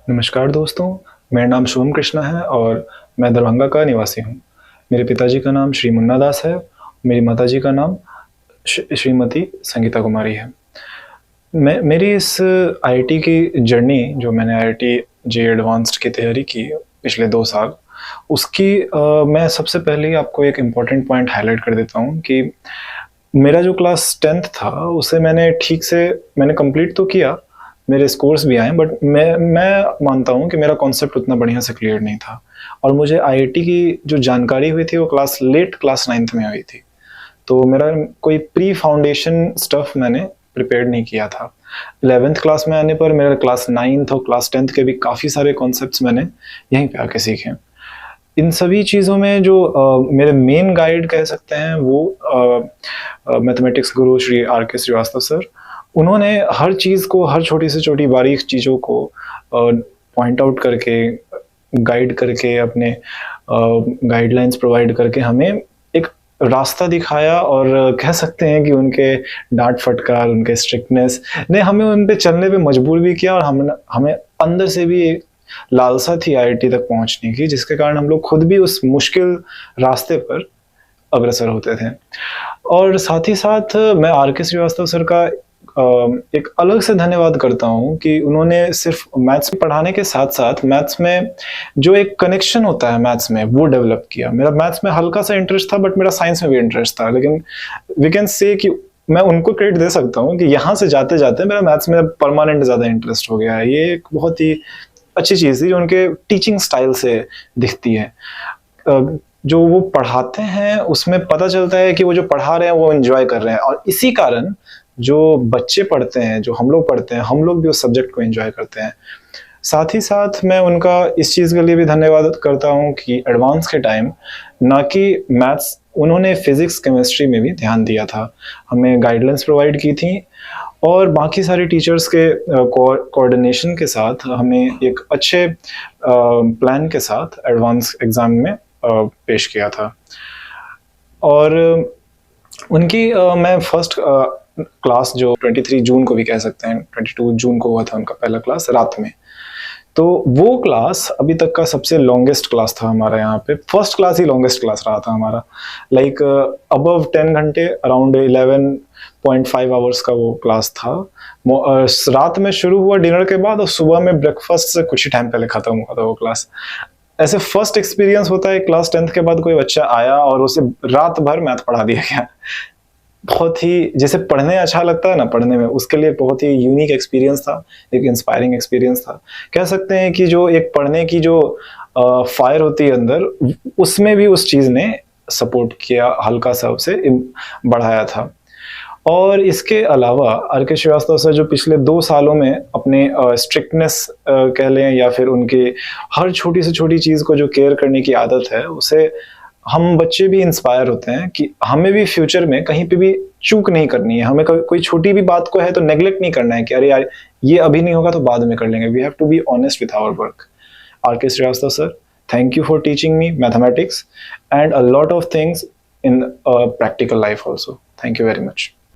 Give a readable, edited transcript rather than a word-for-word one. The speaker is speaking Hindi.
नमस्कार दोस्तों, मेरा नाम शुभम कृष्णा है और मैं दरभंगा का निवासी हूँ। मेरे पिताजी का नाम श्री मुन्ना दास है। मेरी माताजी का नाम श्रीमती संगीता कुमारी है। मेरी इस आईआईटी की जर्नी, जो मैंने आईआईटी जे एडवांस्ड की तैयारी की पिछले 2 साल, उसकी मैं सबसे पहले आपको एक इम्पॉर्टेंट पॉइंट हाईलाइट कर देता हूँ कि मेरा जो क्लास 10th था उसे मैंने कंप्लीट तो किया, मेरे स्कोर्स भी आए, बट मैं मानता हूँ कि मेरा कॉन्सेप्ट उतना बढ़िया से क्लियर नहीं था और मुझे आईआईटी की जो जानकारी हुई थी वो लेट क्लास 9th में हुई थी। तो मेरा कोई प्री फाउंडेशन स्टफ मैंने प्रिपेयर नहीं किया था। 11th क्लास में आने पर मेरा क्लास 9th और क्लास 10th के भी काफ़ी सारे कॉन्सेप्ट्स मैंने यहीं पे आके सीखे। इन सभी चीज़ों में जो मेरे मेन गाइड कह सकते हैं वो मैथमेटिक्स गुरु श्री आर.के. श्रीवास्तव सर। उन्होंने हर चीज़ को, हर छोटी से छोटी बारीक चीज़ों को पॉइंट आउट करके, गाइड करके, अपने गाइडलाइंस प्रोवाइड करके हमें एक रास्ता दिखाया। और कह सकते हैं कि उनके डांट फटकार, उनके स्ट्रिक्टनेस ने हमें उन पे चलने पे मजबूर भी किया और हमें अंदर से भी एक लालसा थी आईआईटी तक पहुंचने की, जिसके कारण हम लोग खुद भी उस मुश्किल रास्ते पर अग्रसर होते थे। और साथ ही साथ मैं आर.के. श्रीवास्तव सर का एक अलग से धन्यवाद करता हूँ कि उन्होंने सिर्फ मैथ्स पढ़ाने के साथ साथ मैथ्स में जो एक कनेक्शन होता है मैथ्स में, वो डेवलप किया। मेरा मैथ्स में हल्का सा इंटरेस्ट था, बट मेरा साइंस में भी इंटरेस्ट था, लेकिन वी कैन से कि मैं उनको क्रेडिट दे सकता हूँ कि यहाँ से जाते जाते मेरा मैथ्स में परमानेंट ज़्यादा इंटरेस्ट हो गया है। ये एक बहुत ही अच्छी चीज़ थी जो उनके टीचिंग स्टाइल से दिखती है। जो वो पढ़ाते हैं उसमें पता चलता है कि वो जो पढ़ा रहे हैं वो एंजॉय कर रहे हैं, और इसी कारण जो बच्चे पढ़ते हैं, जो हम लोग पढ़ते हैं, हम लोग भी उस सब्जेक्ट को एंजॉय करते हैं। साथ ही साथ मैं उनका इस चीज़ के लिए भी धन्यवाद करता हूँ कि एडवांस के टाइम ना कि मैथ्स, उन्होंने फिजिक्स केमिस्ट्री में भी ध्यान दिया था, हमें गाइडलाइंस प्रोवाइड की थी और बाकी सारे टीचर्स के कोऑर्डिनेशन के साथ हमें एक अच्छे प्लान के साथ एडवांस एग्ज़ाम में पेश किया था। और उनकी मैं फर्स्ट क्लास जो 23 जून को भी कह सकते हैं, 22 जून को हुआ था उनका पहला क्लास रात में। तो वो क्लास अभी तक का सबसे लॉन्गेस्ट क्लास था हमारा यहाँ पे। फर्स्ट क्लास ही लॉन्गेस्ट क्लास रहा था हमारा, लाइक अबव 10 घंटे, अराउंड 11.5 आवर्स का वो क्लास था। रात में शुरू हुआ डिनर के बाद और सुबह में ब्रेकफास्ट से कुछ ही टाइम पहले खत्म हुआ था वो क्लास। ऐसे फर्स्ट एक्सपीरियंस होता है क्लास 10th के बाद कोई बच्चा आया और उसे रात भर मैथ पढ़ा दिया गया। बहुत ही, जैसे पढ़ने अच्छा लगता है ना, पढ़ने में, उसके लिए बहुत ही यूनिक एक्सपीरियंस था, एक इंस्पायरिंग एक्सपीरियंस था। कह सकते हैं कि जो एक पढ़ने की जो फायर होती है अंदर, उसमें भी उस चीज़ ने सपोर्ट किया, हल्का सा उसे बढ़ाया था। और इसके अलावा आर.के. श्रीवास्तव सर जो पिछले 2 सालों में अपने स्ट्रिक्टनेस कह लें या फिर उनके हर छोटी से छोटी चीज़ को जो केयर करने की आदत है, उसे हम बच्चे भी इंस्पायर होते हैं कि हमें भी फ्यूचर में कहीं पे भी चूक नहीं करनी है। हमें कोई छोटी भी बात को है तो नेग्लेक्ट नहीं करना है कि अरे यार ये अभी नहीं होगा तो बाद में कर लेंगे। We have to be honest with our work. R K. Srivastava sir, thank you for teaching me mathematics and a lot of things in practical life also. Thank you very much.